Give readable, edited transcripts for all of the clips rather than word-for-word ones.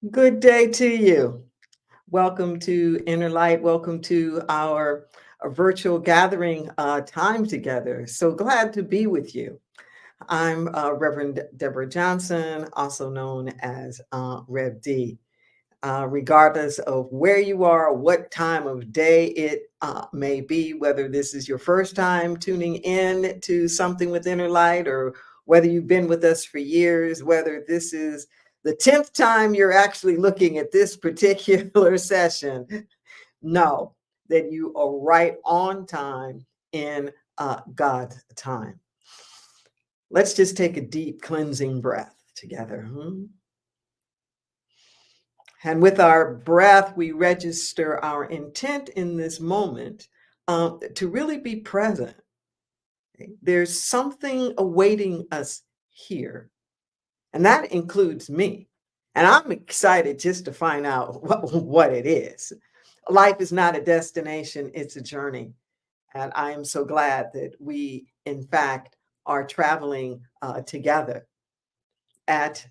Good day to you. Welcome to Inner Light. Welcome to our virtual gathering time together. So glad to be with you. I'm Reverend Deborah Johnson, also known as RevD. Regardless of where you are, what time of day it may be, whether this is your first time tuning in to something with Inner Light, or whether you've been with us for years, whether this is the 10th time you're actually looking at this particular session, know that you are right on time in God's time. Let's just take a deep cleansing breath together. And with our breath, we register our intent in this moment to really be present. Okay? There's something awaiting us here, and that includes me. And I'm excited just to find out what it is. Life is not a destination, it's a journey. And I am so glad that we, in fact, are traveling together at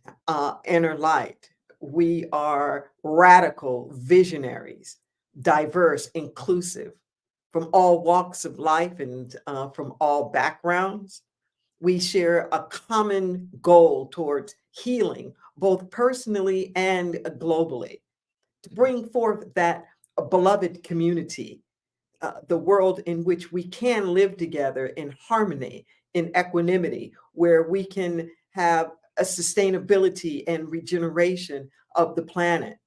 Inner Light. We are radical visionaries, diverse, inclusive, from all walks of life and from all backgrounds. We share a common goal towards healing, both personally and globally, to bring forth that beloved community, the world in which we can live together in harmony, in equanimity, where we can have a sustainability and regeneration of the planet.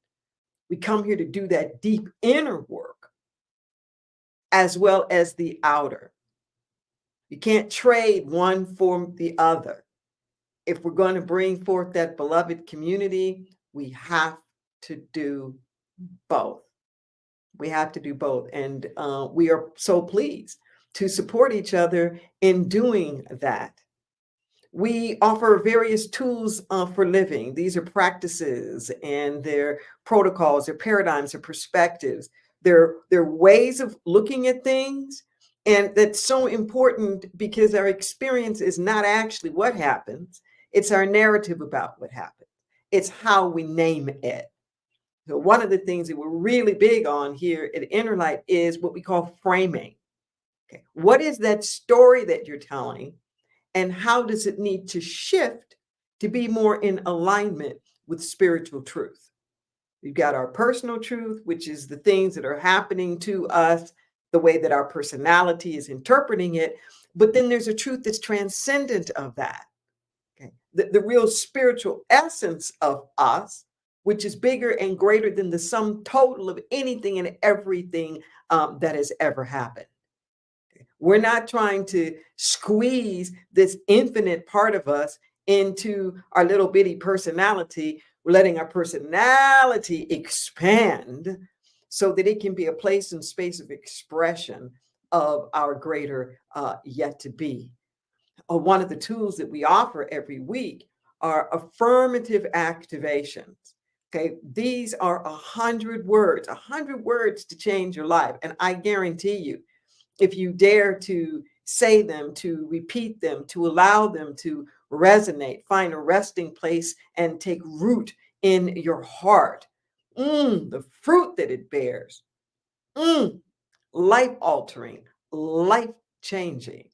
We come here to do that deep inner work as well as the outer. You can't trade one for the other. If we're going to bring forth that beloved community, we have to do both. We have to do both. And we are so pleased to support each other in doing that. We offer various tools for living. These are practices and their protocols, their paradigms, their perspectives, their ways of looking at things. And that's so important because our experience is not actually what happens, it's our narrative about what happens. It's how we name it. So one of the things that we're really big on here at Inner Light is what we call framing. Okay. What is that story that you're telling? And how does it need to shift to be more in alignment with spiritual truth? We've got our personal truth, which is the things that are happening to us, the way that our personality is interpreting it. But then there's a truth that's transcendent of that. Okay. The real spiritual essence of us, which is bigger and greater than the sum total of anything and everything that has ever happened. We're not trying to squeeze this infinite part of us into our little bitty personality. We're letting our personality expand so that it can be a place and space of expression of our greater yet to be. One of the tools that we offer every week are affirmative activations. Okay, these are 100 words to change your life. And I guarantee you, if you dare to say them, to repeat them, to allow them to resonate, find a resting place and take root in your heart, the fruit that it bears, life altering, life changing.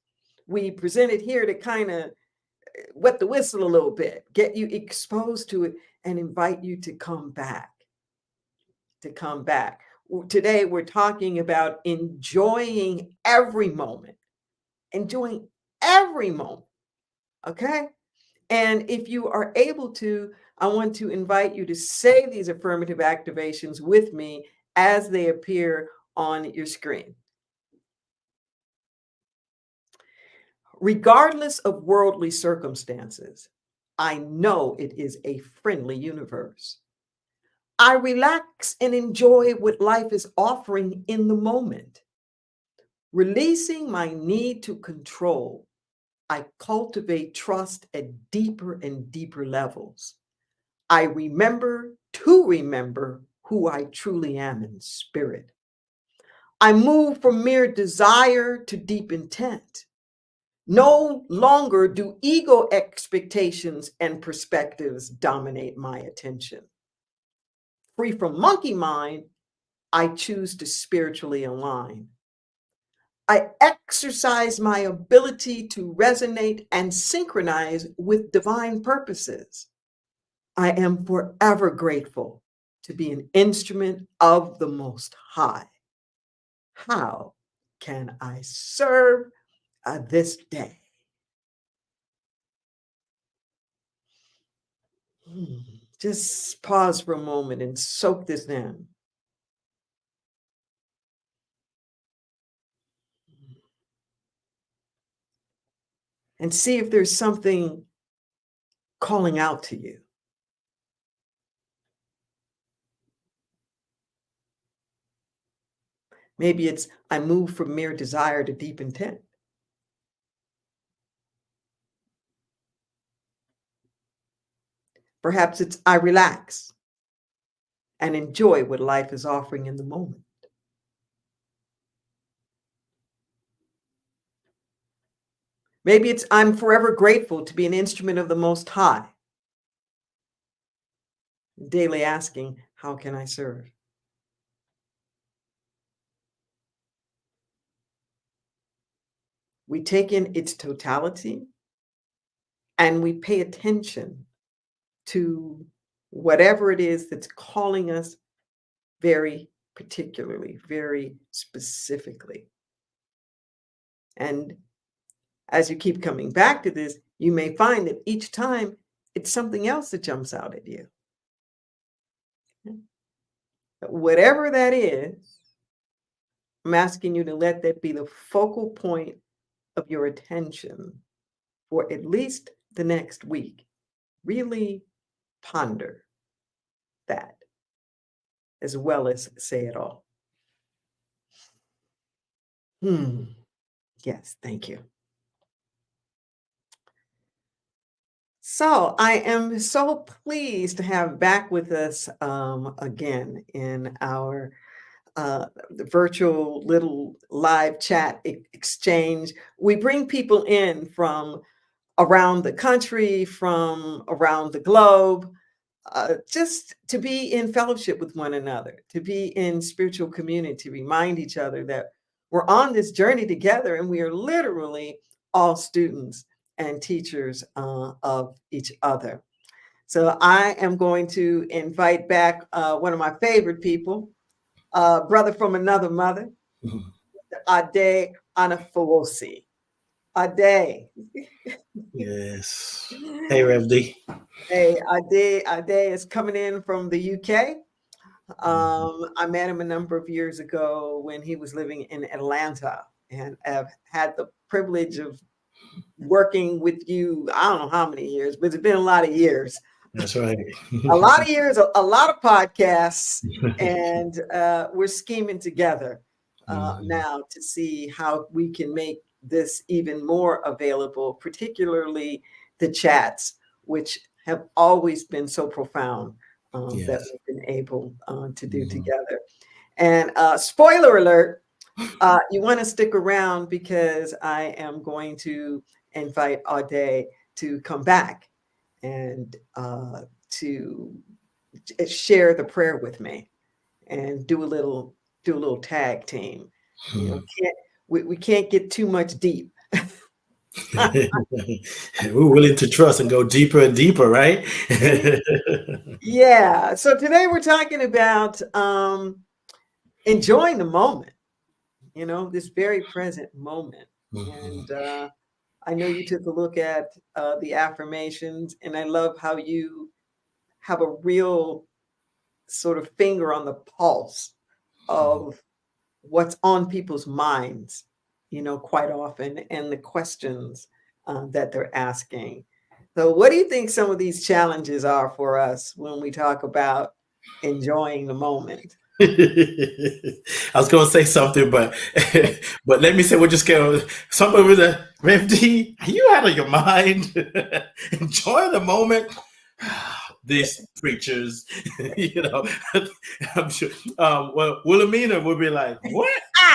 We present it here to kind of wet the whistle a little bit, get you exposed to it, and invite you to come back. To come back. Today, we're talking about enjoying every moment, enjoying every moment. Okay. And if you are able to, I want to invite you to say these affirmative activations with me as they appear on your screen. Regardless of worldly circumstances, I know it is a friendly universe. I relax and enjoy what life is offering in the moment. Releasing my need to control, I cultivate trust at deeper and deeper levels. I remember to remember who I truly am in spirit. I move from mere desire to deep intent. No longer do ego expectations and perspectives dominate my attention. Free from monkey mind, I choose to spiritually align. I exercise my ability to resonate and synchronize with divine purposes. I am forever grateful to be an instrument of the Most High. How can I serve this day? Just pause for a moment and soak this in. And see if there's something calling out to you. Maybe it's I move from mere desire to deep intent. Perhaps it's I relax and enjoy what life is offering in the moment. Maybe it's I'm forever grateful to be an instrument of the Most High, daily asking, how can I serve? We take in its totality and we pay attention to whatever it is that's calling us very particularly, very specifically. And as you keep coming back to this, you may find that each time it's something else that jumps out at you. Whatever that is, I'm asking you to let that be the focal point of your attention for at least the next week. Really ponder that as well as say it all. Yes, thank you. So I am so pleased to have back with us again in our the virtual little live chat exchange. We bring people in from around the country, from around the globe, just to be in fellowship with one another, to be in spiritual community, to remind each other that we're on this journey together and we are literally all students and teachers of each other. So I am going to invite back one of my favorite people, brother from another mother, Ade Anifowose. Ade. Yes. Hey, RevD. Hey, Ade is coming in from the UK. I met him a number of years ago when he was living in Atlanta, and I've had the privilege of working with you. I don't know how many years, but it's been a lot of years. That's right. A lot of years, a lot of podcasts, and we're scheming together now to see how we can make this even more available, particularly the chats, which have always been so profound that Yes. we've been able to do together. And spoiler alert, you want to stick around because I am going to invite Ade to come back and to share the prayer with me and do a little tag team. You know, we can't get too much deep. We're willing to trust and go deeper and deeper, right? Yeah. So today we're talking about enjoying the moment, this very present moment. And I know you took a look at the affirmations, and I love how you have a real sort of finger on the pulse of what's on people's minds, quite often, and the questions that they're asking. So, what do you think some of these challenges are for us when we talk about enjoying the moment? I was going to say something, but but let me say we're just going something with the RevD. Are you out of your mind? Enjoy the moment. These preachers, I'm sure. Well, Wilhelmina would be like, "What?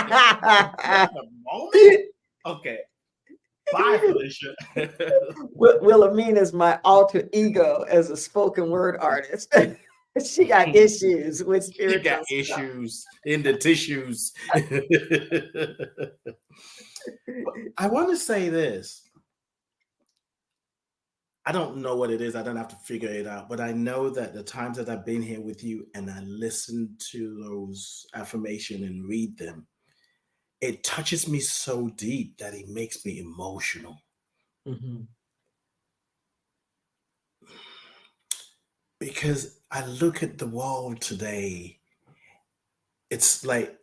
The moment? Okay, bye, Felicia." Wilhelmina is my alter ego as a spoken word artist. She got issues with You got spiritual stuff. issues in the tissues. I want to say this. I don't know what it is. I don't have to figure it out. But I know that the times that I've been here with you and I listen to those affirmation and read them, it touches me so deep that it makes me emotional. Mhm. Because I look at the world today, it's like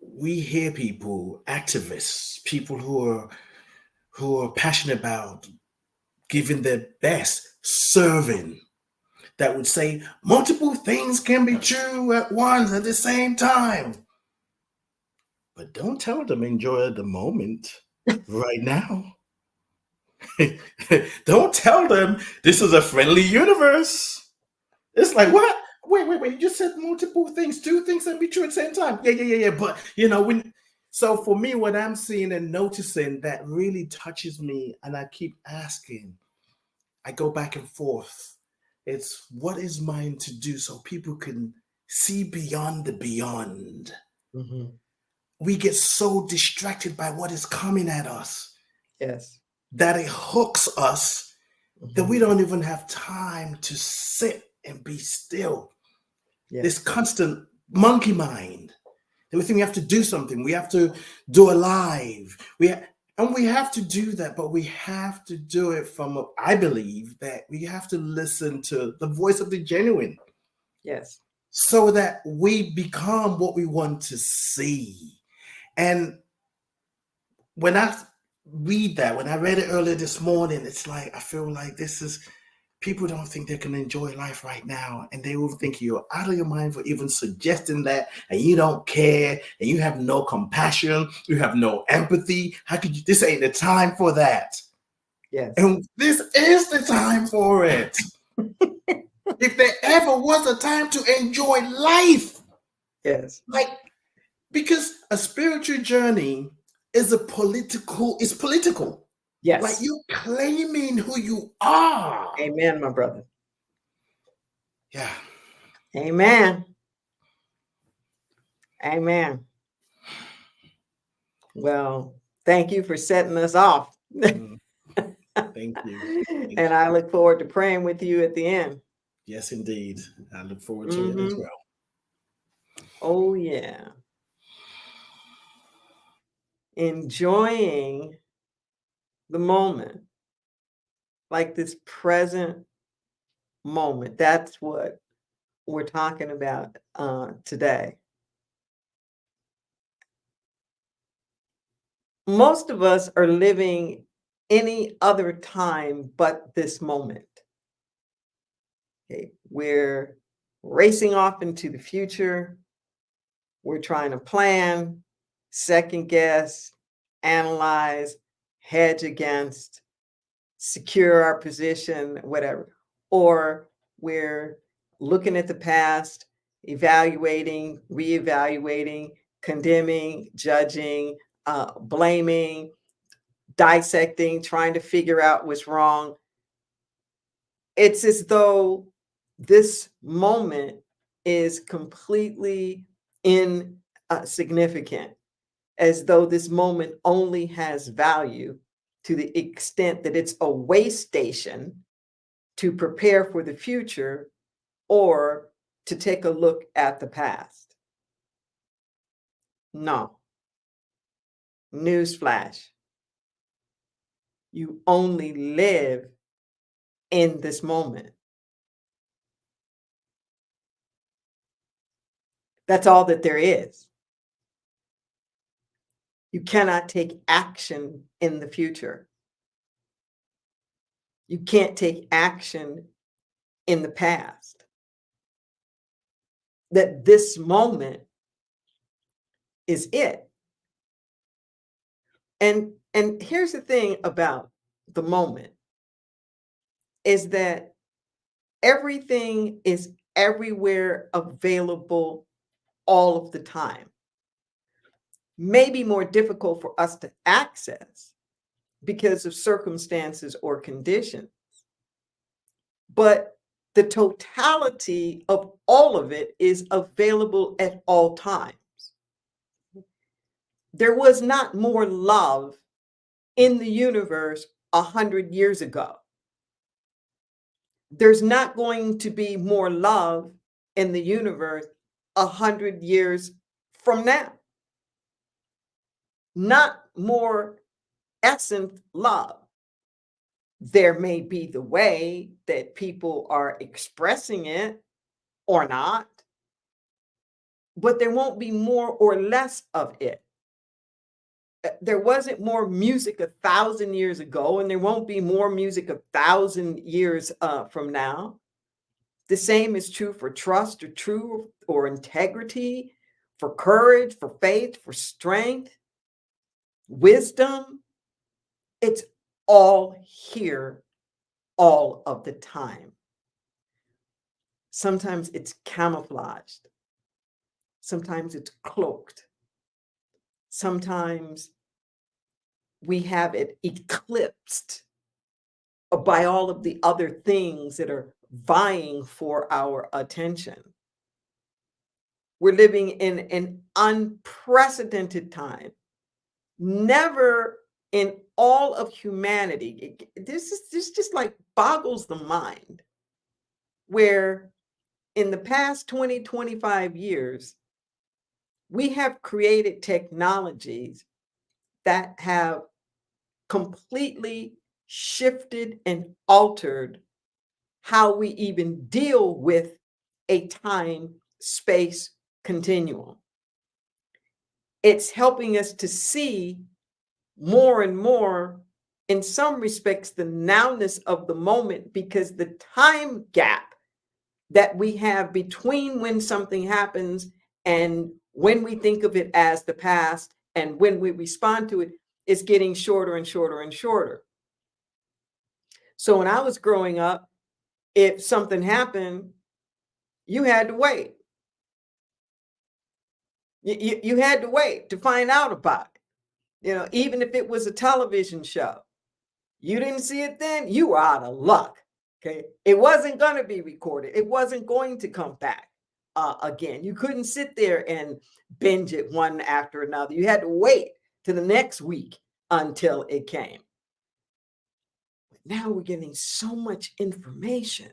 we hear people, activists, people who are passionate about giving their best, serving, that would say multiple things can be true at once at the same time. But don't tell them enjoy the moment right now. Don't tell them this is a friendly universe. It's like, what? Wait. You just said multiple things, two things can be true at the same time. Yeah. But so for me, what I'm seeing and noticing that really touches me, and I keep asking, I go back and forth. It's what is mine to do so people can see beyond the beyond. Mhm. We get so distracted by what is coming at us Yes. that it hooks us that Mhm. we don't even have time to sit and be still. This Yes. constant monkey mind. We think we have to do something. We have to do a live. And we have to do that, but we have to do it from, I believe that we have to listen to the voice of the genuine Yes. so that we become what we want to see. And when I read that, when I read it earlier this morning, it's like, I feel like this is, people don't think they can enjoy life right now. And they will think you're out of your mind for even suggesting that. And you don't care. And you have no compassion. You have no empathy. How could you? This ain't the time for that. Yes. And this is the time for it. If there ever was a time to enjoy life, Yes. like, because a spiritual journey is it's political. Like Yes. you claiming who you are. Amen, my brother. Yeah. Amen. Amen. Well, thank you for setting us off. Mm, thank you. Thank And you. I look forward to praying with you at the end. Yes, indeed. I look forward to it as Mhm. well. Oh, yeah. Enjoying the moment, like this present moment. That's what we're talking about today. Most of us are living any other time but this moment. Okay, we're racing off into the future. We're trying to plan, second guess, analyze, hedge against, secure our position, whatever. Or we're looking at the past, evaluating, reevaluating, condemning, judging, blaming, dissecting, trying to figure out what's wrong. It's as though this moment is completely insignificant, as though this moment only has value to the extent that it's a way station to prepare for the future or to take a look at the past. No. Newsflash. You only live in this moment. That's all that there is. You cannot take action in the future. You can't take action in the past. That this moment is it. And here's the thing about the moment is that everything is everywhere available all of the time. Maybe more difficult for us to access because of circumstances or conditions. But the totality of all of it is available at all times. There was not more love in the universe 100 years ago. There's not going to be more love in the universe 100 years from now. Not more essence love. There may be the way that people are expressing it or not, but there won't be more or less of it. There wasn't more music 1,000 years ago, and there won't be more music 1,000 years from now. The same is true for trust or true or integrity, for courage, for faith, for strength, wisdom. It's all here all of the time. Sometimes it's camouflaged. Sometimes it's cloaked. Sometimes we have it eclipsed by all of the other things that are vying for our attention. We're living in an unprecedented time. Never in all of humanity, this just like boggles the mind, where in the past 20, 25 years, we have created technologies that have completely shifted and altered how we even deal with a time-space continuum. It's helping us to see more and more, in some respects, the nowness of the moment, because the time gap that we have between when something happens and when we think of it as the past and when we respond to it is getting shorter and shorter and shorter. So when I was growing up, if something happened, you had to wait. You had to wait to find out about it. You know, even if it was a television show, you didn't see it then, you were out of luck. Okay. It wasn't going to be recorded. It wasn't going to come back again. You couldn't sit there and binge it one after another. You had to wait to the next week until it came. But now we're getting so much information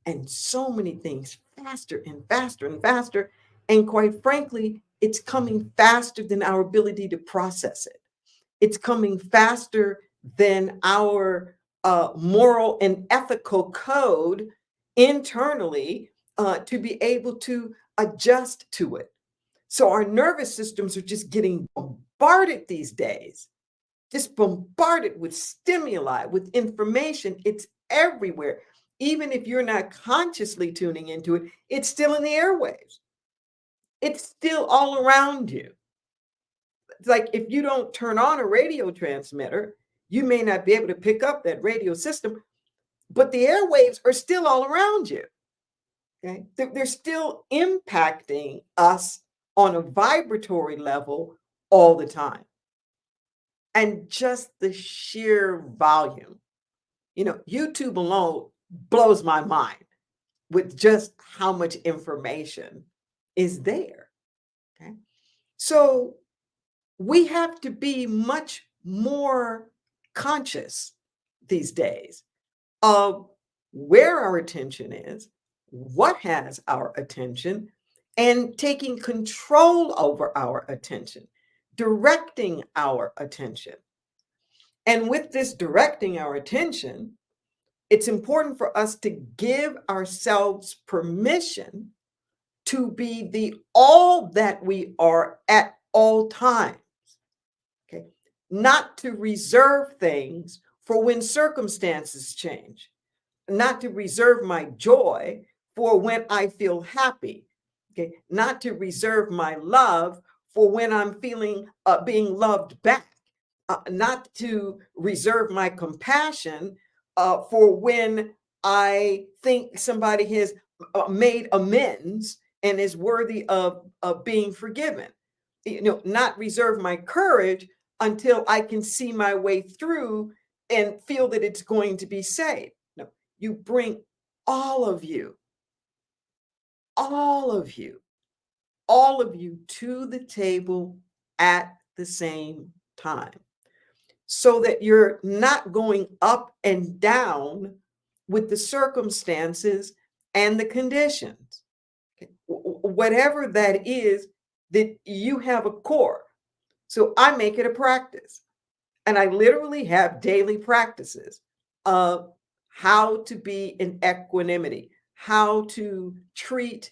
and so many things faster and faster and faster. And quite frankly, it's coming faster than our ability to process it. It's coming faster than our moral and ethical code internally to be able to adjust to it. So our nervous systems are just getting bombarded these days, just bombarded with stimuli, with information. It's everywhere. Even if you're not consciously tuning into it, it's still in the airwaves. It's still all around you. It's like if you don't turn on a radio transmitter, you may not be able to pick up that radio system, but the airwaves are still all around you. Okay? They're still impacting us on a vibratory level all the time. And just the sheer volume. You know, YouTube alone blows my mind with just how much information is there. Okay? So we have to be much more conscious these days of where our attention is, what has our attention, and taking control over our attention, directing our attention. And with this directing our attention, it's important for us to give ourselves permission to be the all that we are at all times. Okay? Not to reserve things for when circumstances change, not to reserve my joy for when I feel happy, okay? Not to reserve my love for when I'm feeling being loved back, not to reserve my compassion for when I think somebody has made amends and is worthy of being forgiven. You know, not reserve my courage until I can see my way through and feel that it's going to be safe. No, you bring all of you, all of you, all of you to the table at the same time so that you're not going up and down with the circumstances and the conditions. Okay. Whatever that is, that you have a core. So I make it a practice. And I literally have daily practices of how to be in equanimity, how to treat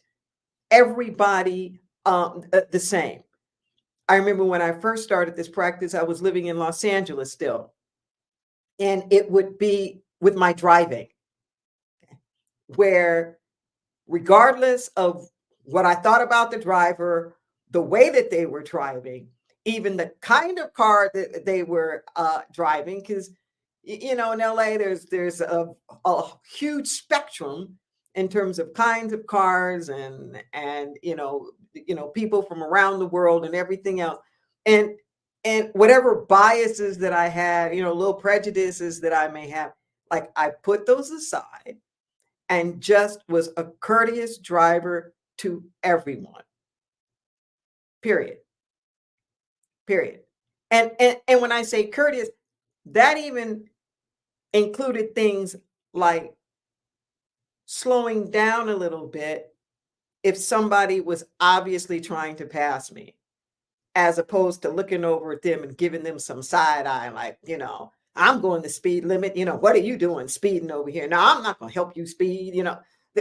everybody the same. I remember when I first started this practice, I was living in Los Angeles still, and it would be with my driving, where regardless of what I thought about the driver, the way that they were driving, even the kind of car that they were driving, because in LA, there's a huge spectrum in terms of kinds of cars and people from around the world and everything else, and whatever biases that I had, little prejudices that I may have, like I put those aside and just was a courteous driver to everyone. Period. Period. And when I say courteous, that even included things like slowing down a little bit if somebody was obviously trying to pass me, as opposed to looking over at them and giving them some side eye, like, I'm going the speed limit. What are you doing speeding over here? No, I'm not going to help you speed,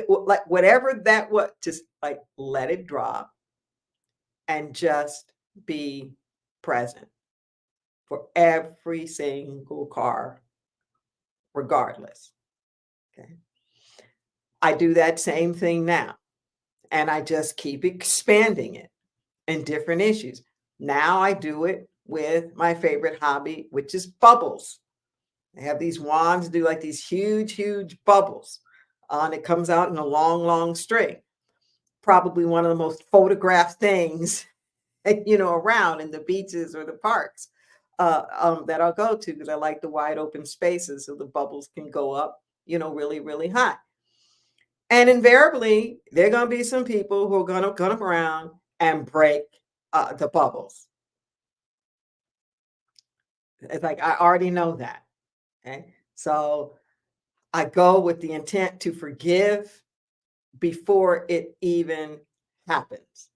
like whatever that was, just like let it drop and just be present for every single car, regardless. Okay. I do that same thing now, and I just keep expanding it in different issues. Now I do it with my favorite hobby, which is bubbles. I have these wands, do like these huge, huge bubbles. And it comes out in a long, long string. Probably one of the most photographed things, around in the beaches or the parks that I'll go to, because I like the wide open spaces so the bubbles can go up, really, really high. And invariably, there are going to be some people who are going to come around and break the bubbles. It's like, I already know that. Okay. So I go with the intent to forgive before it even happens.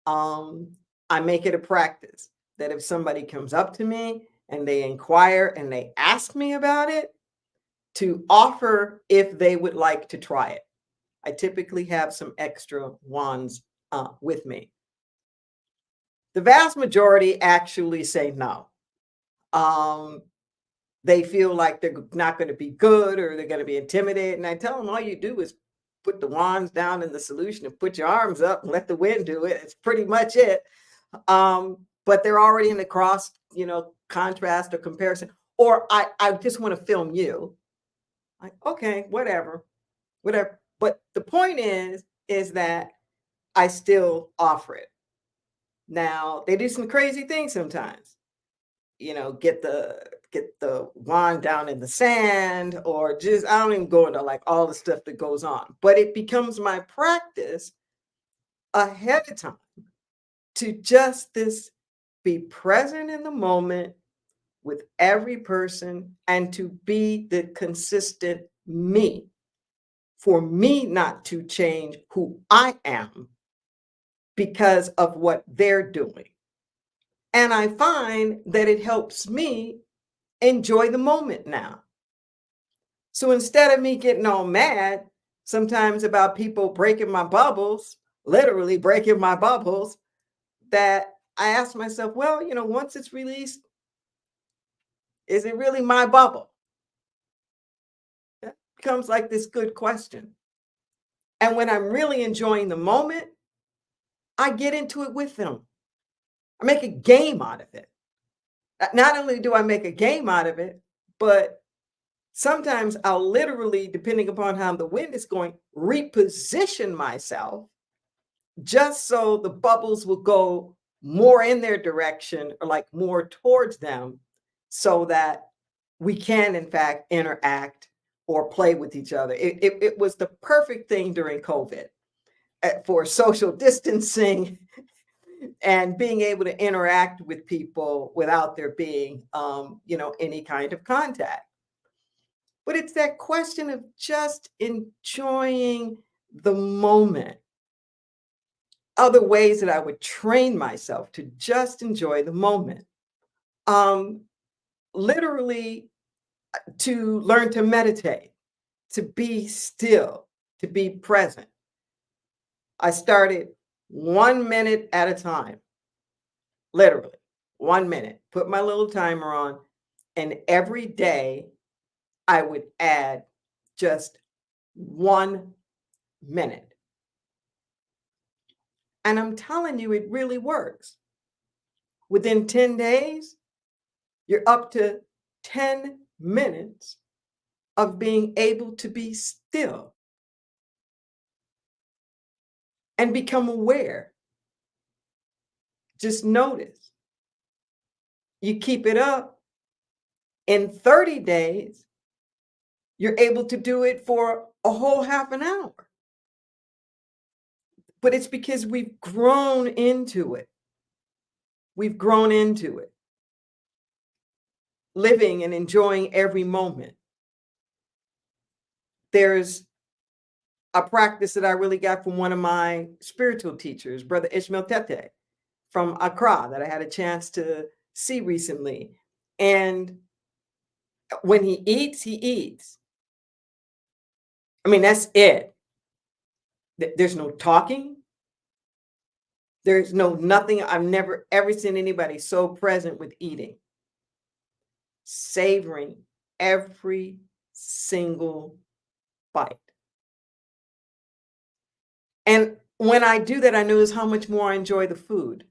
I make it a practice that if somebody comes up to me and they inquire and they ask me about it, to offer if they would like to try it. I typically have some extra wands with me. The vast majority actually say no. They feel like they're not going to be good, or they're going to be intimidated. And I tell them all you do is put the wands down in the solution and put your arms up and let the wind do it. It's pretty much it. But they're already in the cross, contrast or comparison. Or I just want to film you. Like, okay, whatever. But the point is that I still offer it. Now, they do some crazy things sometimes. Get the wand down in the sand, or just, I don't even go into like all the stuff that goes on. But it becomes my practice ahead of time to just be present in the moment with every person, and to be the consistent me, for me not to change who I am because of what they're doing. And I find that it helps me enjoy the moment now. So instead of me getting all mad sometimes about people breaking my bubbles, literally breaking my bubbles, that I ask myself, well, once it's released, is it really my bubble? That becomes like this good question. And when I'm really enjoying the moment, I get into it with them. I make a game out of it. Not only do I make a game out of it, but sometimes I'll literally, depending upon how the wind is going, reposition myself just so the bubbles will go more in their direction, or like more towards them, so that we can, in fact, interact or play with each other. It was the perfect thing during COVID for social distancing and being able to interact with people without there being, any kind of contact. But it's that question of just enjoying the moment. Other ways that I would train myself to just enjoy the moment. Um, Literally to learn to meditate, to be still, to be present. I started 1 minute at a time, literally 1 minute, put my little timer on, and every day I would add just 1 minute. And I'm telling you, it really works. Within 10 days, you're up to 10 minutes of being able to be still and become aware. Just notice. You keep it up, in 30 days, you're able to do it for a whole half an hour. But it's because we've grown into it. We've grown into it, living and enjoying every moment. There's a practice that I really got from one of my spiritual teachers, Brother Ishmael Tete from Accra, that I had a chance to see recently. And when he eats, he eats. I mean, that's it. There's no talking. There's no nothing. I've never ever seen anybody so present with eating, savoring every single bite. And when I do that, I notice how much more I enjoy the food.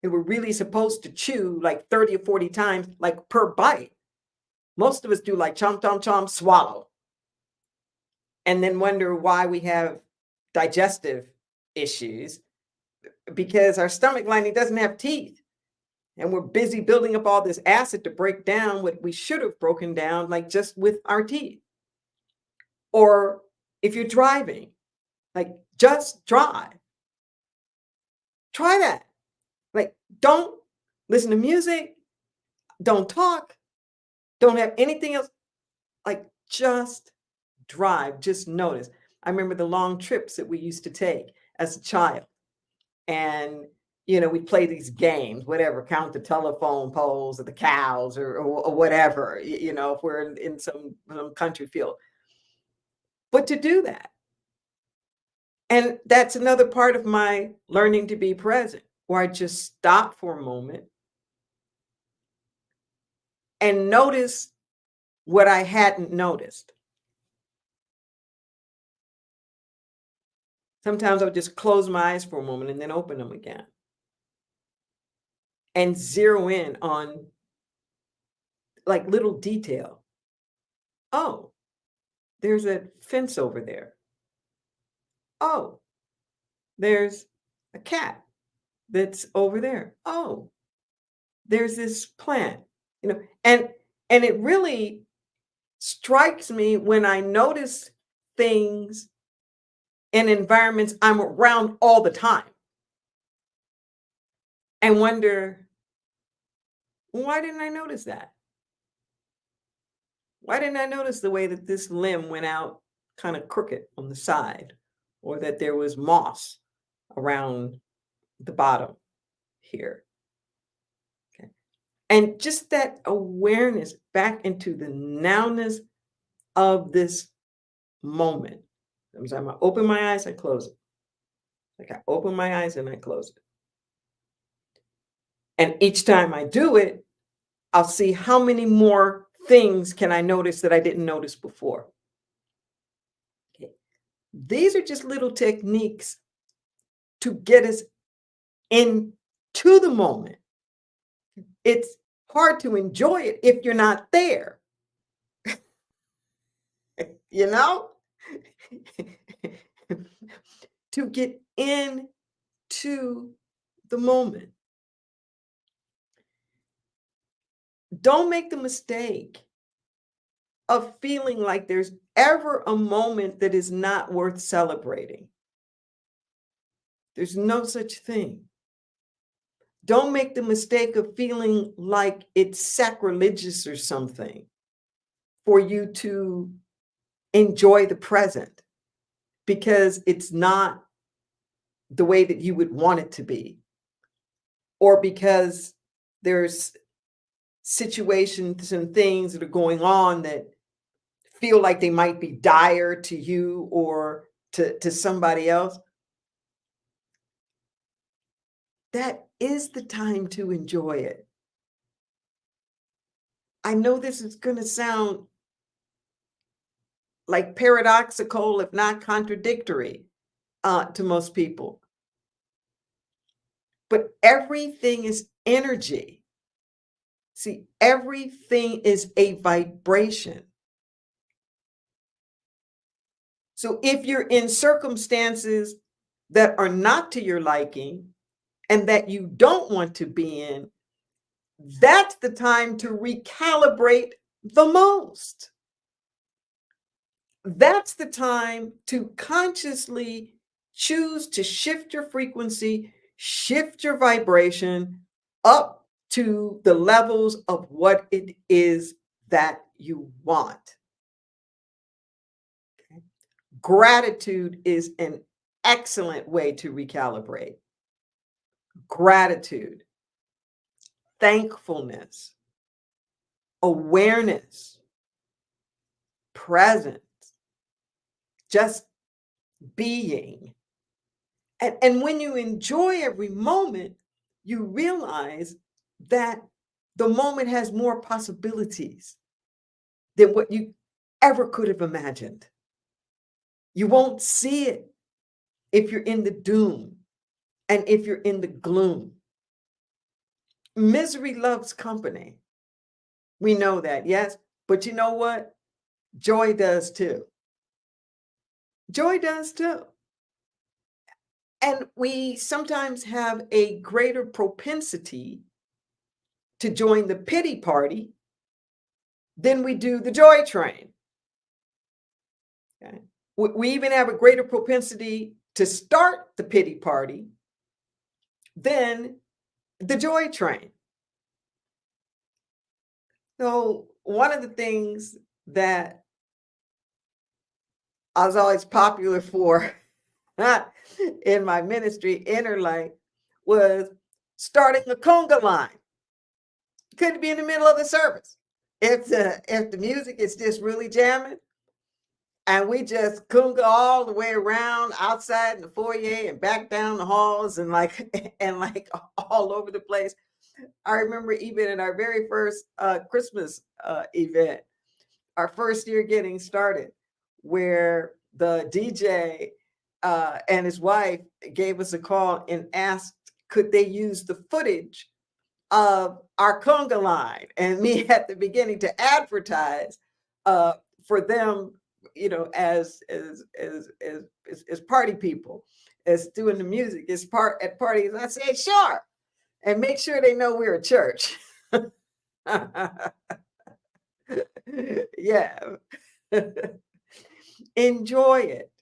And we're really supposed to chew like 30 or 40 times, like per bite. Most of us do like chomp, chomp, chomp, swallow, and then wonder why we have digestive issues because our stomach lining doesn't have teeth. And we're busy building up all this acid to break down what we should have broken down, like just with our teeth. Or if you're driving, like just drive. Try that. Like, don't listen to music, don't talk, don't have anything else. Like, just drive, just notice. I remember the long trips that we used to take as a child. And, we play these games, whatever, count the telephone poles or the cows or whatever, if we're in some country field. But to do that, and that's another part of my learning to be present, where I just stop for a moment and notice what I hadn't noticed. Sometimes I'll just close my eyes for a moment and then open them again and zero in on like little detail. Oh, there's a fence over there. Oh, there's a cat that's over there. Oh, there's this plant, and it really strikes me when I notice things in environments I'm around all the time and wonder, why didn't I notice that? Why didn't I notice the way that this limb went out kind of crooked on the side, or that there was moss around the bottom here? Okay. And just that awareness back into the nowness of this moment. Sometimes I open my eyes, I close it. Like I open my eyes and I close it. And each time I do it, I'll see how many more things can I notice that I didn't notice before. Okay. These are just little techniques to get us into the moment. It's hard to enjoy it if you're not there, you know? To get into the moment. Don't make the mistake of feeling like there's ever a moment that is not worth celebrating. There's no such thing. Don't make the mistake of feeling like it's sacrilegious or something for you to enjoy the present because it's not the way that you would want it to be, or because there's situations and things that are going on that feel like they might be dire to you or to somebody else. That is the time to enjoy it. I know this is going to sound like paradoxical, if not contradictory, to most people, but everything is energy. See, everything is a vibration. So if you're in circumstances that are not to your liking and that you don't want to be in, that's the time to recalibrate the most. That's the time to consciously choose to shift your frequency, shift your vibration up to the levels of what it is that you want. Gratitude is an excellent way to recalibrate. Gratitude, thankfulness, awareness, presence, just being. And when you enjoy every moment, you realize that the moment has more possibilities than what you ever could have imagined. You won't see it if you're in the doom and if you're in the gloom. Misery loves company. We know that, yes. But you know what? Joy does too. Joy does too. And we sometimes have a greater propensity to join the pity party than we do the joy train. Okay? We even have a greater propensity to start the pity party than the joy train. So, one of the things that I was always popular for in my ministry, Inner Light, was starting a conga line. Could be in the middle of the service. If the music is just really jamming, and we just conga all the way around outside in the foyer and back down the halls and like and like all over the place. I remember even in our very first Christmas event, our first year getting started, where the DJ and his wife gave us a call and asked, could they use the footage of our conga line and me at the beginning to advertise for them, as party people, as doing the music, as part at parties. I say, sure, and make sure they know we're a church. Yeah. Enjoy it.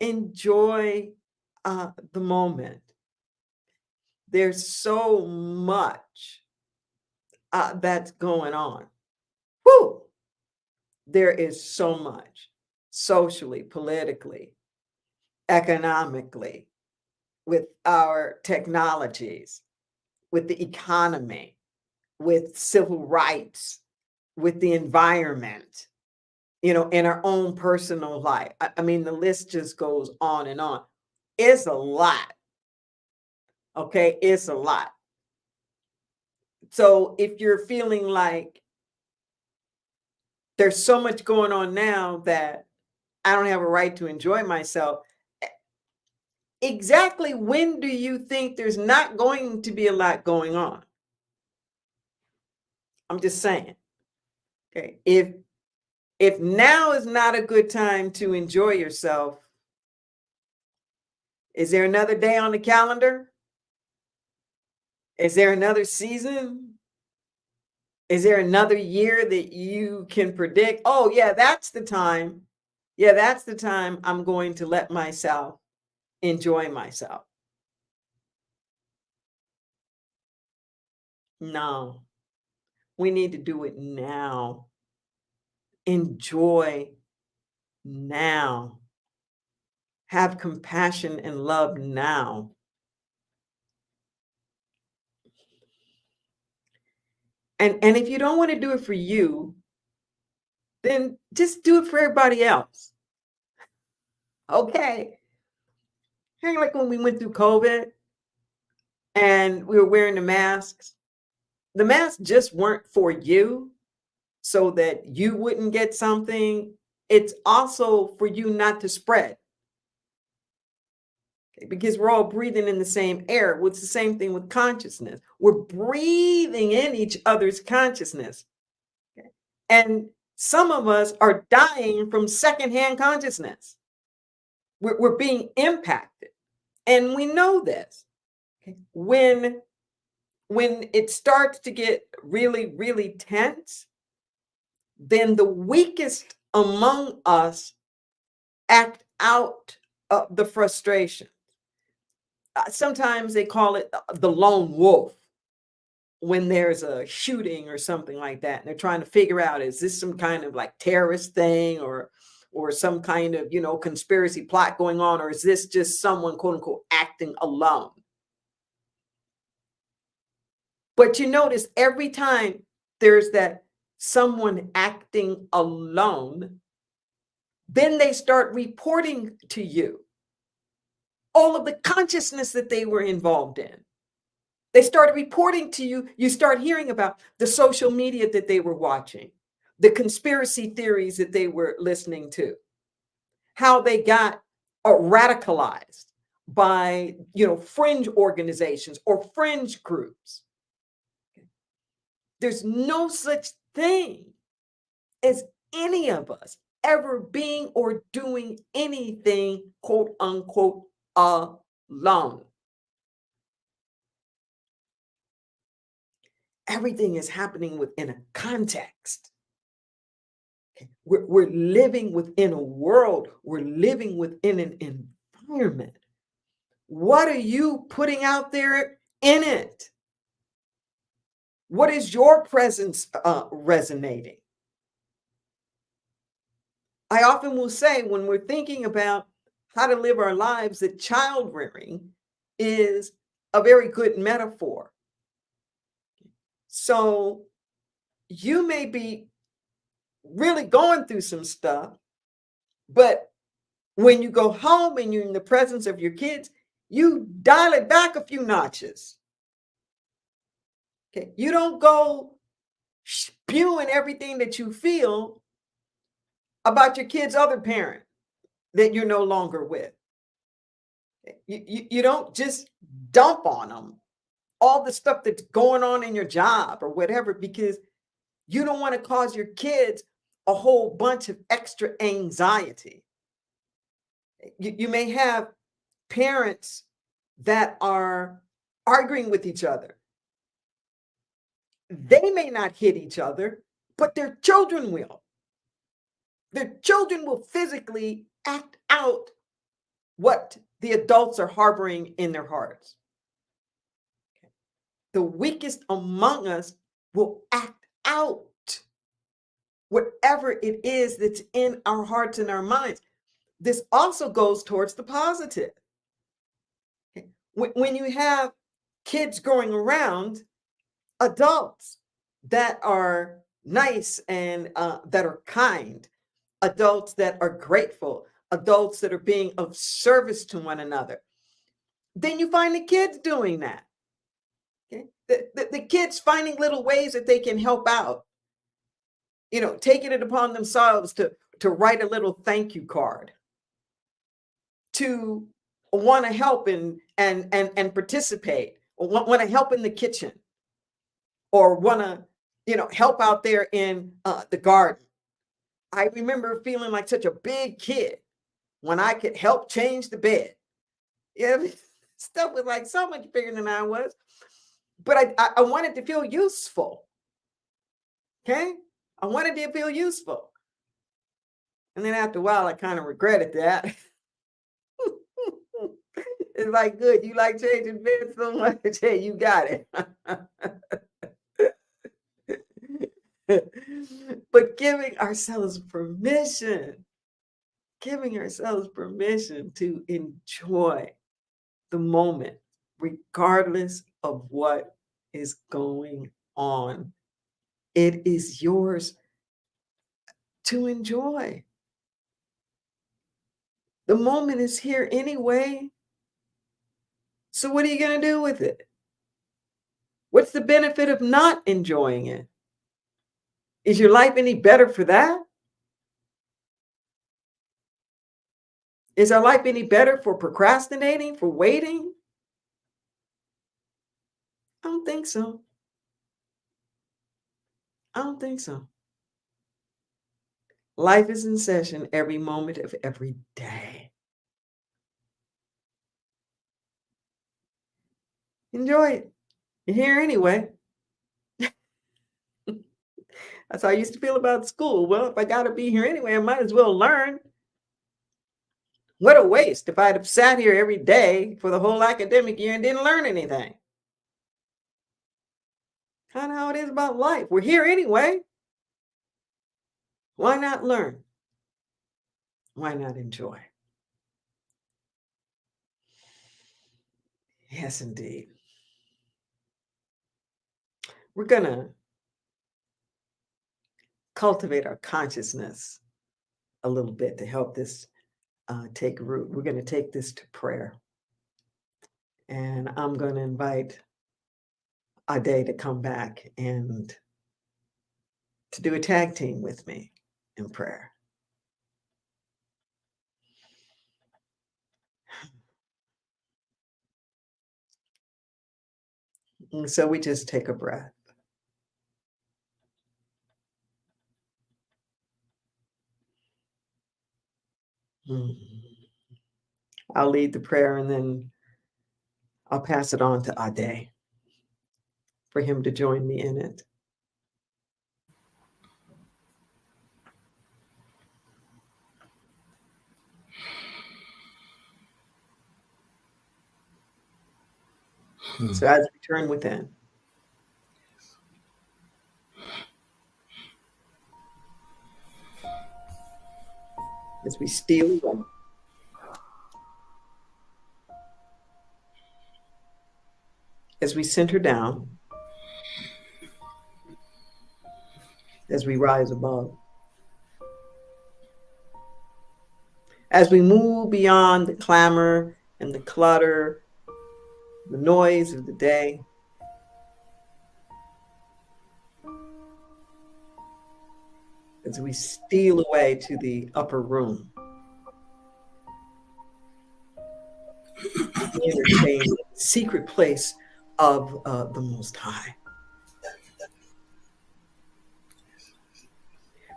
Enjoy the moment. There's so much that's going on. Whew! There is so much socially, politically, economically, with our technologies, with the economy, with civil rights, with the environment, in our own personal life. I mean, the list just goes on and on. It's a lot. Okay, it's a lot. So if you're feeling like there's so much going on now that I don't have a right to enjoy myself, exactly when do you think there's not going to be a lot going on? I'm just saying. Okay, if now is not a good time to enjoy yourself, is there another day on the calendar? Is there another season? Is there another year that you can predict? Oh, yeah, that's the time. Yeah, that's the time I'm going to let myself enjoy myself. No, we need to do it now. Enjoy now. Have compassion and love now. And if you don't want to do it for you, then just do it for everybody else. Okay. Kind of like when we went through COVID and we were wearing the masks just weren't for you so that you wouldn't get something. It's also for you not to spread, okay? Because we're all breathing in the same air. Well, it's the same thing with consciousness. We're breathing in each other's consciousness. Okay? And some of us are dying from secondhand consciousness. We're being impacted. And we know this. Okay? When it starts to get really, really tense, then the weakest among us act out the frustration. Sometimes they call it the lone wolf when there's a shooting or something like that, and they're trying to figure out, is this some kind of like terrorist thing or some kind of, conspiracy plot going on, or is this just someone, quote unquote, acting alone? But you notice every time there's that someone acting alone, then they start reporting to you all of the consciousness that they were involved in. They started reporting to you. You start hearing about the social media that they were watching, the conspiracy theories that they were listening to, how they got radicalized by, fringe organizations or fringe groups. There's no such thing as any of us ever being or doing anything, quote unquote, alone. Everything is happening within a context. We're living within a world. We're living within an environment. What are you putting out there in it? What is your presence resonating? I often will say when we're thinking about how to live our lives that child rearing is a very good metaphor. So you may be really going through some stuff, but when you go home and you're in the presence of your kids, you dial it back a few notches. Okay. You don't go spewing everything that you feel about your kid's other parent that you're no longer with. You don't just dump on them all the stuff that's going on in your job or whatever, because you don't want to cause your kids a whole bunch of extra anxiety. You may have parents that are arguing with each other. They may not hit each other, but their children will. Their children will physically act out what the adults are harboring in their hearts. The weakest among us will act out whatever it is that's in our hearts and our minds. This also goes towards the positive. When you have kids growing around adults that are nice and that are kind, adults that are grateful, adults that are being of service to one another, then you find the kids doing that. Okay? The kids finding little ways that they can help out, taking it upon themselves to write a little thank you card, to want to help and participate, or want to help in the kitchen, or want to help out there in the garden. I remember feeling like such a big kid when I could help change the bed. Yeah, stuff was like so much bigger than I was, but I wanted to feel useful. Okay? I wanted to feel useful. And then after a while, I kind of regretted that. It's like, good, you like changing beds so much. Hey, you got it. But giving ourselves permission to enjoy the moment, regardless of what is going on. It is yours to enjoy. The moment is here anyway. So, what are you going to do with it? What's the benefit of not enjoying it? Is your life any better for that? Is our life any better for procrastinating, for waiting? I don't think so. I don't think so. Life is in session every moment of every day. Enjoy it. You're here anyway. That's how I used to feel about school. Well, if I got to be here anyway, I might as well learn. What a waste if I'd have sat here every day for the whole academic year and didn't learn anything. Kind of how it is about life. We're here anyway. Why not learn? Why not enjoy? Yes, indeed. We're going to cultivate our consciousness a little bit to help this take root. We're going to take this to prayer. And I'm going to invite Ade to come back and to do a tag team with me in prayer. And so we just take a breath. I'll lead the prayer and then I'll pass it on to Ade for him to join me in it. So as we turn within, as we steal away, as we center down, as we rise above, as we move beyond the clamor and the clutter, the noise of the day, as we steal away to the upper room, the inner chamber, the secret place of the Most High.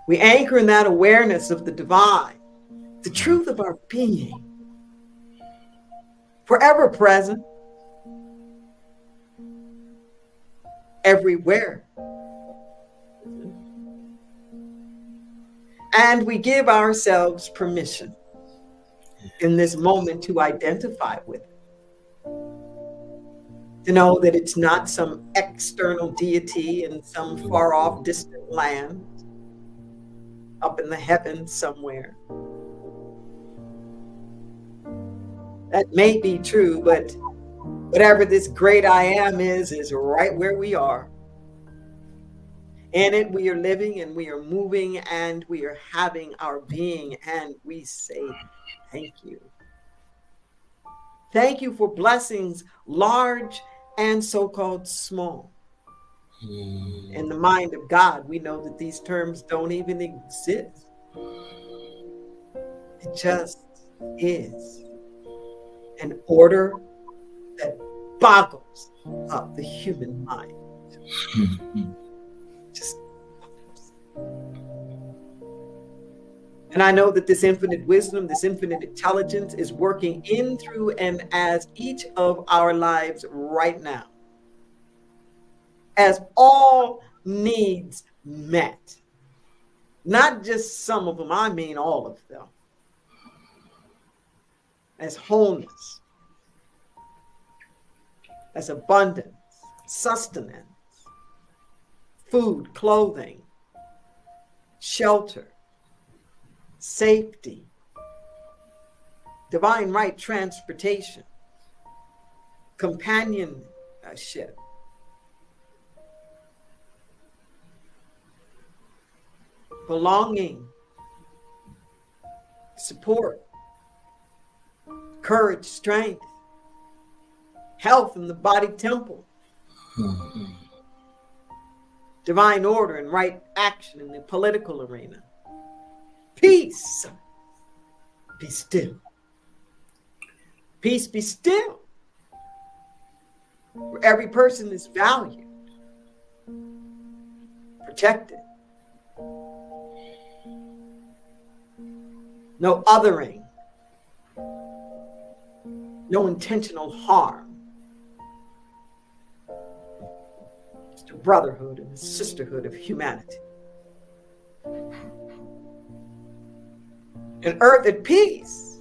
We anchor in that awareness of the divine, the truth of our being, forever present, everywhere. And we give ourselves permission in this moment to identify with it, to know that it's not some external deity in some far off distant land, up in the heavens somewhere. That may be true, but whatever this great I am is right where we are. In it, we are living and we are moving and we are having our being, and we say thank you. Thank you for blessings large and so-called small. In the mind of God, we know that these terms don't even exist. It just is an order that boggles up the human mind. Just, and I know that this infinite wisdom, this infinite intelligence is working in, through, and as each of our lives right now, as all needs met. Not just some of them, I mean all of them. As wholeness, as abundance, sustenance, food, clothing, shelter, safety, divine right transportation, companionship, belonging, support, courage, strength, health in the body temple, divine order and right action in the political arena, peace, be still. Peace be still. Where every person is valued, protected. No othering. No intentional harm. It's the brotherhood and the sisterhood of humanity. An earth at peace.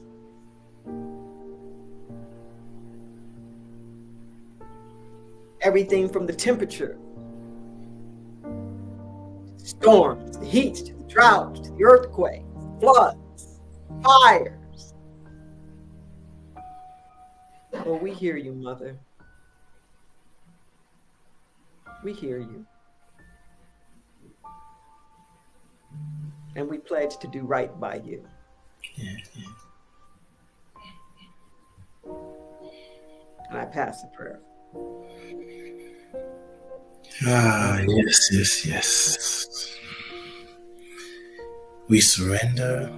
Everything from the temperature, storms, the heat, to the droughts, to the earthquakes, floods, fires. Oh, we hear you, Mother. We hear you. And we pledge to do right by you. Yeah. And I pass the prayer. Yes. We surrender.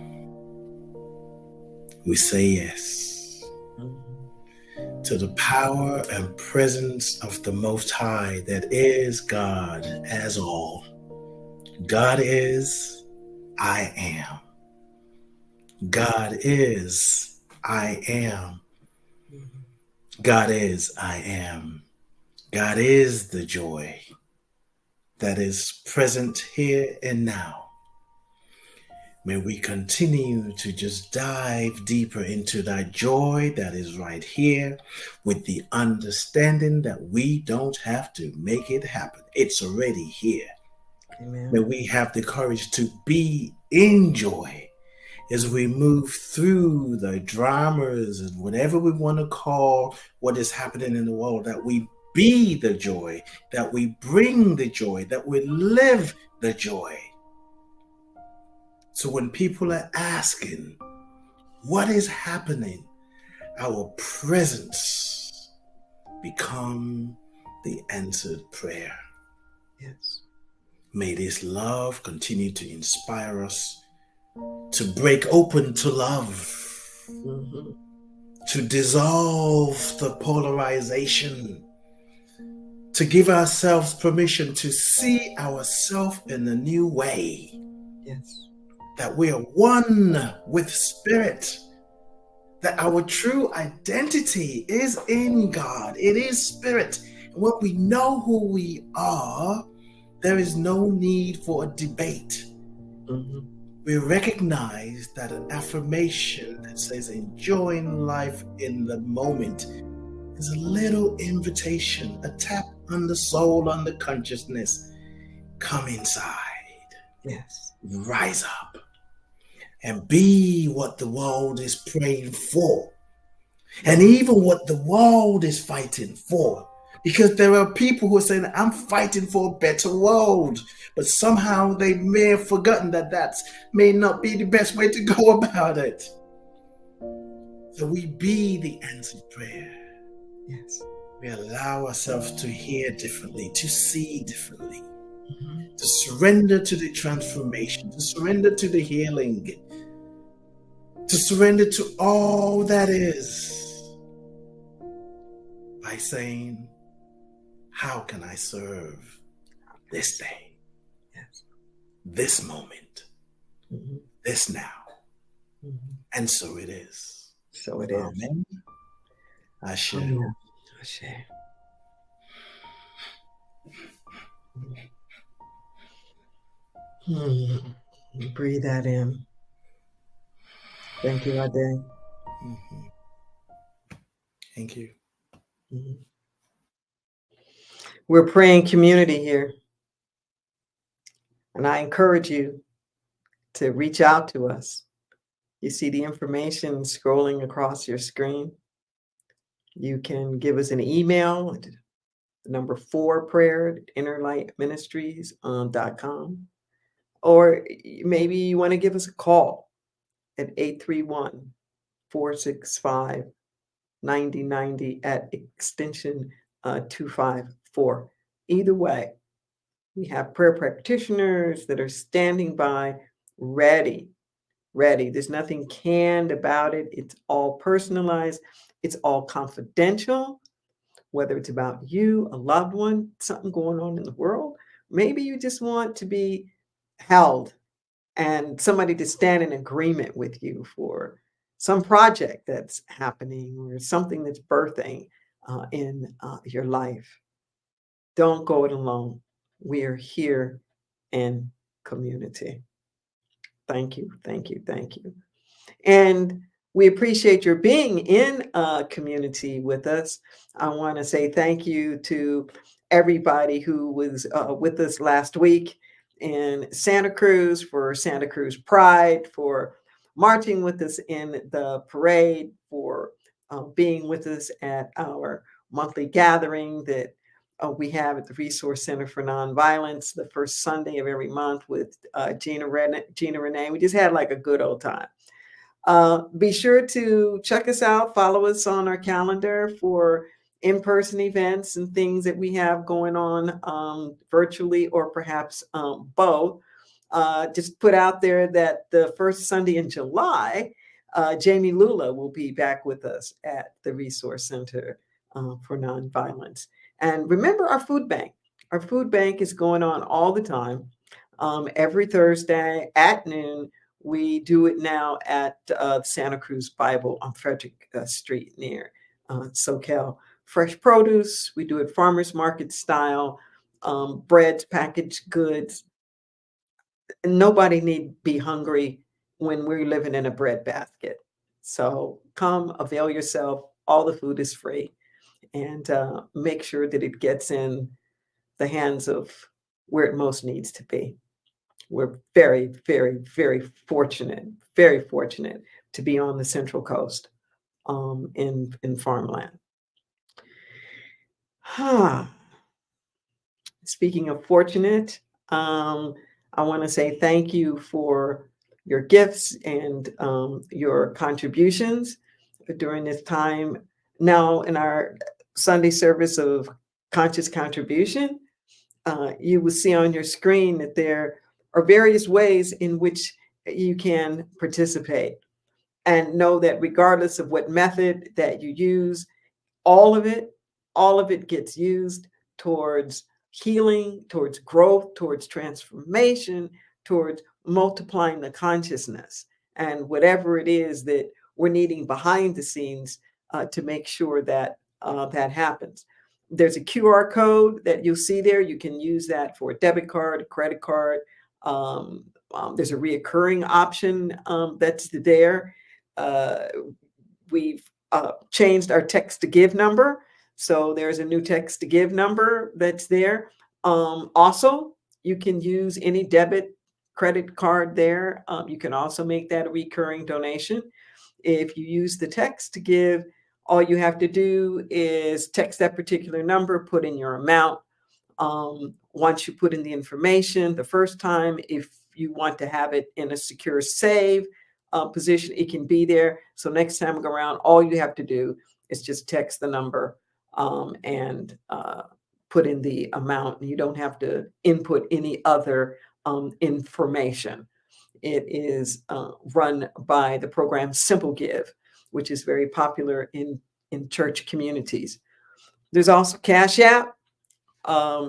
We say yes to the power and presence of the Most High that is God as all. God is, I am. God is, I am. God is, I am. God is the joy that is present here and now. May we continue to just dive deeper into that joy that is right here with the understanding that we don't have to make it happen. It's already here. Amen. May we have the courage to be in joy as we move through the dramas and whatever we want to call what is happening in the world, that we be the joy, that we bring the joy, that we live the joy. So when people are asking, what is happening? Our presence become the answered prayer. Yes. May this love continue to inspire us to break open to love, to dissolve the polarization, to give ourselves permission to see ourselves in a new way. Yes. That we are one with Spirit, that our true identity is in God. It is Spirit. And when we know who we are, there is no need for a debate. We recognize that an affirmation that says enjoying life in the moment is a little invitation, a tap on the soul, on the consciousness. Come inside. Yes. Rise up and be what the world is praying for. And even what the world is fighting for. Because there are people who are saying, I'm fighting for a better world. But somehow they may have forgotten that that may not be the best way to go about it. So we be the answered prayer. Yes. We allow ourselves to hear differently, to see differently, to surrender to the transformation, to surrender to the healing, to surrender to all that is by saying, how can I serve this day, this moment, this now? And so it is. So it is. Amen. Ashe. Breathe that in. Thank you, Ade. Mhm. Thank you. Mhm. We're praying community here, and I encourage you to reach out to us. You see the information scrolling across your screen. You can give us an email at the number 4prayer at innerlightministries.com. Or maybe you want to give us a call at 831-465-9090 at extension 254. Either way, we have prayer practitioners that are standing by, ready, ready. There's nothing canned about it. It's all personalized. It's all confidential, whether it's about you, a loved one, something going on in the world. Maybe you just want to be held and somebody to stand in agreement with you for some project that's happening or something that's birthing in your life. Don't go it alone. We are here in community. Thank you, thank you, thank you. And we appreciate your being in a community with us. I want to say thank you to everybody who was with us last week in Santa Cruz for Santa Cruz Pride, for marching with us in the parade, for being with us at our monthly gathering that we have at the Resource Center for Nonviolence the first Sunday of every month with Gina Renee. We just had like a good old time. Be sure to check us out, follow us on our calendar for in-person events and things that we have going on virtually or perhaps both. Just put out there that the first Sunday in July, Jamie Lula will be back with us at the Resource Center for Nonviolence. And remember our food bank. Our food bank is going on all the time. Every Thursday at noon, we do it now at Santa Cruz Bible on Frederick Street near SoCal. Fresh produce, we do it farmers market style, breads, packaged goods. Nobody need be hungry when we're living in a bread basket. So come avail yourself. All the food is free, and make sure that it gets in the hands of where it most needs to be. We're very, very, very fortunate to be on the Central Coast in farmland. Speaking of fortunate, I want to say thank you for your gifts and your contributions during this time. Now, in our Sunday service of conscious contribution, you will see on your screen that there are various ways in which you can participate. And know that regardless of what method that you use, all of it, all of it gets used towards healing, towards growth, towards transformation, towards multiplying the consciousness. And whatever it is that we're needing behind the scenes to make sure that that happens. There's a QR code that you'll see there. You can use that for a debit card, a credit card. There's a reoccurring option that's there. We've changed our text to give number. So there's a new text to give number that's there. Also, you can use any debit credit card there. You can also make that a recurring donation. If you use the text to give, all you have to do is text that particular number, put in your amount. Once you put in the information the first time, if you want to have it in a secure save position, it can be there. So next time around, all you have to do is just text the number and put in the amount. You don't have to input any other information. It is run by the program Simple Give, which is very popular in church communities. There's also Cash App.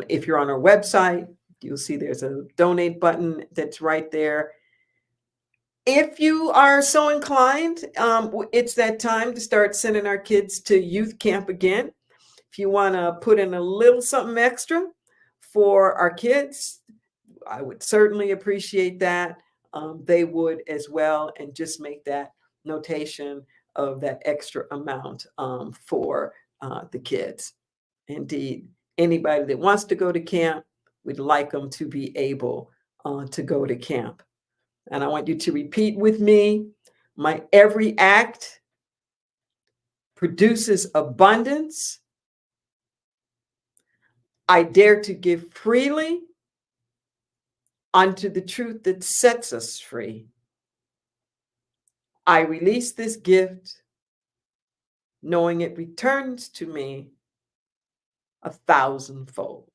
If you're on our website, you'll see there's a donate button that's right there. If you are so inclined, it's that time to start sending our kids to youth camp again. If you want to put in a little something extra for our kids, I would certainly appreciate that. They would as well, and just make that notation of that extra amount for the kids. Indeed, anybody that wants to go to camp, we'd like them to be able to go to camp. And I want you to repeat with me, my every act produces abundance. I dare to give freely unto the truth that sets us free. I release this gift, knowing it returns to me 1,000-fold.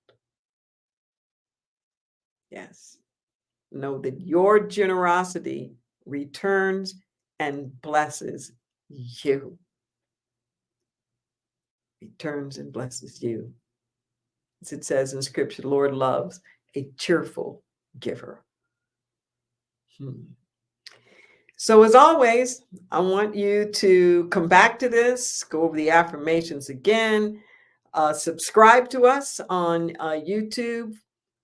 Yes. Know that your generosity returns and blesses you. Returns and blesses you. As it says in Scripture, the Lord loves a cheerful giver. So as always, I want you to come back to this, go over the affirmations again, subscribe to us on YouTube,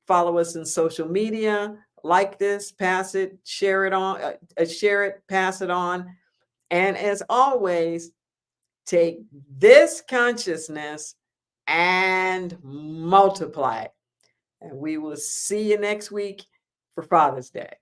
follow us in social media, like this, pass it, share it, pass it on. And as always, take this consciousness and multiply it. And we will see you next week for Father's Day.